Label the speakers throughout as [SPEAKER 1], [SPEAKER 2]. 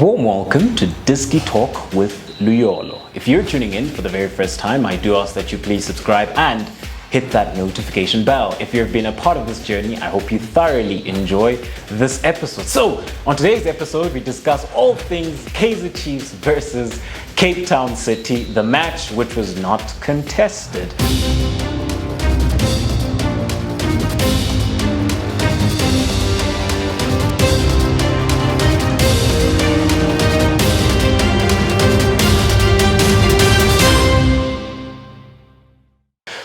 [SPEAKER 1] Warm welcome to Disky Talk with Luyolo. If you're tuning in for the very first time, I do ask that you please subscribe and hit that notification bell. If you've been a part of this journey, I hope you thoroughly enjoy this episode. So, on today's episode, we discuss all things Kaizer Chiefs versus Cape Town City, the match which was not contested.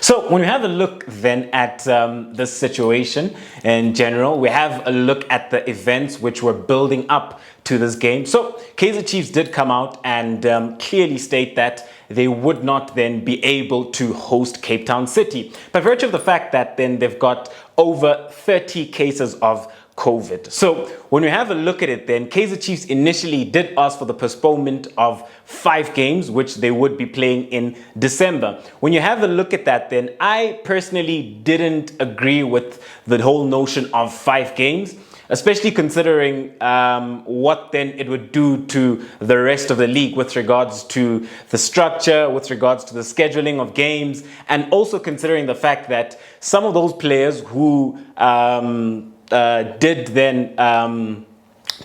[SPEAKER 1] So when we have a look then at this situation in general, we have a look at the events which were building up to this game. So Kaizer Chiefs did come out and clearly state that they would not then be able to host Cape Town City by virtue of the fact that then they've got over 30 cases of COVID. So when we have a look at it then, Kaizer Chiefs initially did ask for the postponement of 5 games, which they would be playing in December. When you have a look at that then, I personally didn't agree with the whole notion of 5 games, especially considering what then it would do to the rest of the league with regards to the structure, with regards to the scheduling of games, and also considering the fact that some of those players who did then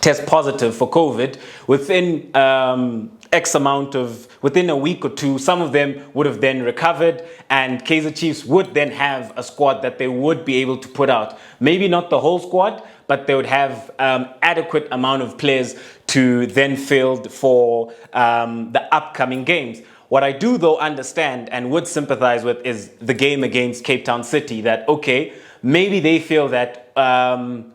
[SPEAKER 1] test positive for COVID within within a week or two, some of them would have then recovered, and Kaizer Chiefs would then have a squad that they would be able to put out. Maybe not the whole squad, but they would have adequate amount of players to then field for the upcoming games. What I do though understand and would sympathize with is the game against Cape Town City, that okay, maybe they feel that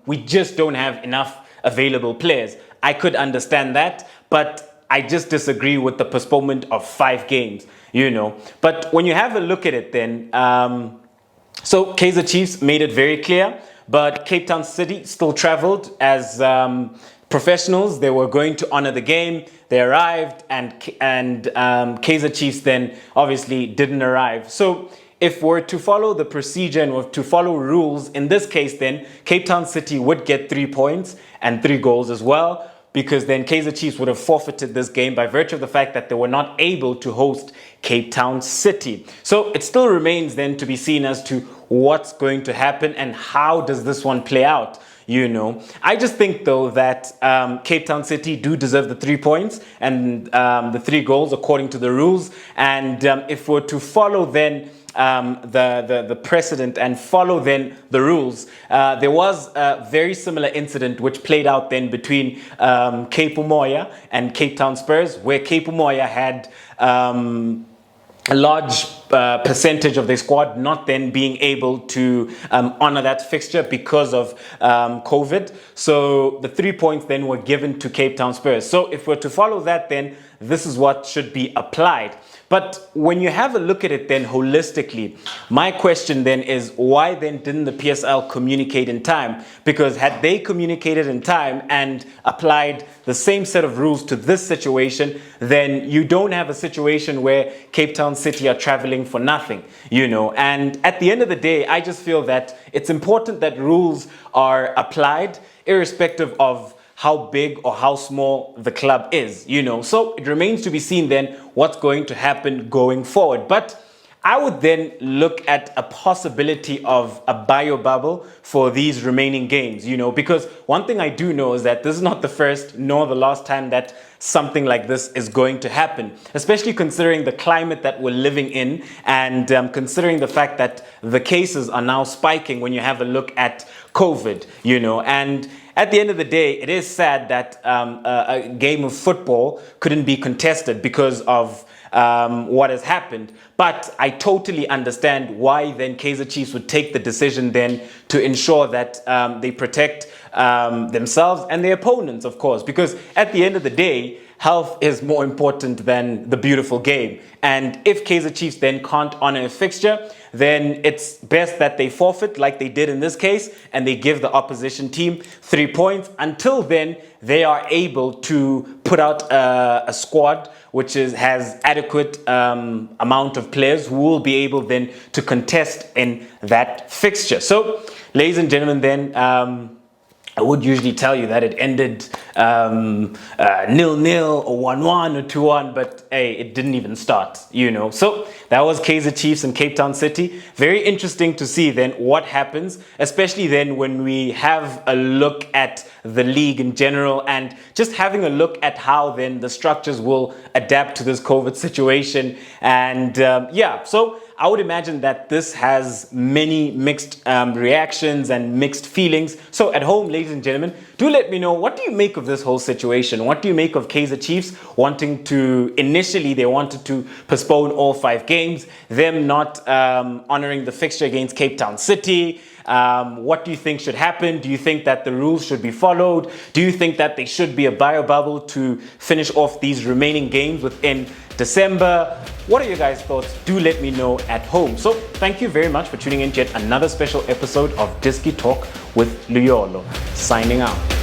[SPEAKER 1] we just don't have enough available players. I could understand that, but I just disagree with the postponement of 5 games, you know. But when you have a look at it then, so Kaizer Chiefs made it very clear, but Cape Town City still traveled as professionals. They were going to honor the game. They arrived, and Kaizer Chiefs then obviously didn't arrive. So if we're to follow the procedure and were to follow rules, in this case then, Cape Town City would get 3 points and 3 goals as well, because then Kaizer Chiefs would have forfeited this game by virtue of the fact that they were not able to host Cape Town City. So it still remains then to be seen as to what's going to happen and how does this one play out. You know, I just think though that Cape Town City do deserve the 3 points and the 3 goals according to the rules. And if we're to follow then the precedent and follow then the rules, there was a very similar incident which played out then between Cape Umoya and Cape Town Spurs, where Cape Umoya had a large percentage of their squad not then being able to honor that fixture because of COVID. So the 3 points then were given to Cape Town Spurs. So if we're to follow that, then this is what should be applied. But when you have a look at it then holistically, my question then is, why then didn't the PSL communicate in time? Because had they communicated in time and applied the same set of rules to this situation, then you don't have a situation where Cape Town City are traveling for nothing, you know. And at the end of the day, I just feel that it's important that rules are applied irrespective of how big or how small the club is, you know. So it remains to be seen then what's going to happen going forward. But I would then look at a possibility of a bio bubble for these remaining games, you know, because one thing I do know is that this is not the first nor the last time that something like this is going to happen, especially considering the climate that we're living in and considering the fact that the cases are now spiking when you have a look at COVID, you know. And at the end of the day, it is sad that a game of football couldn't be contested because of what has happened. But I totally understand why then Kaizer Chiefs would take the decision then to ensure that they protect themselves and their opponents, of course, because at the end of the day, health is more important than the beautiful game. And if Kaizer Chiefs then can't honor a fixture, then it's best that they forfeit like they did in this case, and they give the opposition team 3 points. Until then, they are able to put out a squad which has adequate amount of players who will be able then to contest in that fixture. So, ladies and gentlemen, then I would usually tell you that it ended 0-0 or 1-1 or 2-1, but hey, it didn't even start, you know. So that was Kaizer Chiefs and Cape Town City. Very interesting to see then what happens, especially then when we have a look at the league in general and just having a look at how then the structures will adapt to this COVID situation. And yeah, so I would imagine that this has many mixed reactions and mixed feelings. So at home, ladies and gentlemen, do let me know, what do you make of this whole situation? What do you make of Kaizer Chiefs wanting to, initially they wanted to postpone all 5 games, them not honoring the fixture against Cape Town City? What do you think should happen? Do you think that the rules should be followed? Do you think that there should be a bio bubble to finish off these remaining games within December? What are your guys' thoughts? Do let me know at home. So thank you very much for tuning in to yet another special episode of Dstv Talk with Luyolo. Signing out.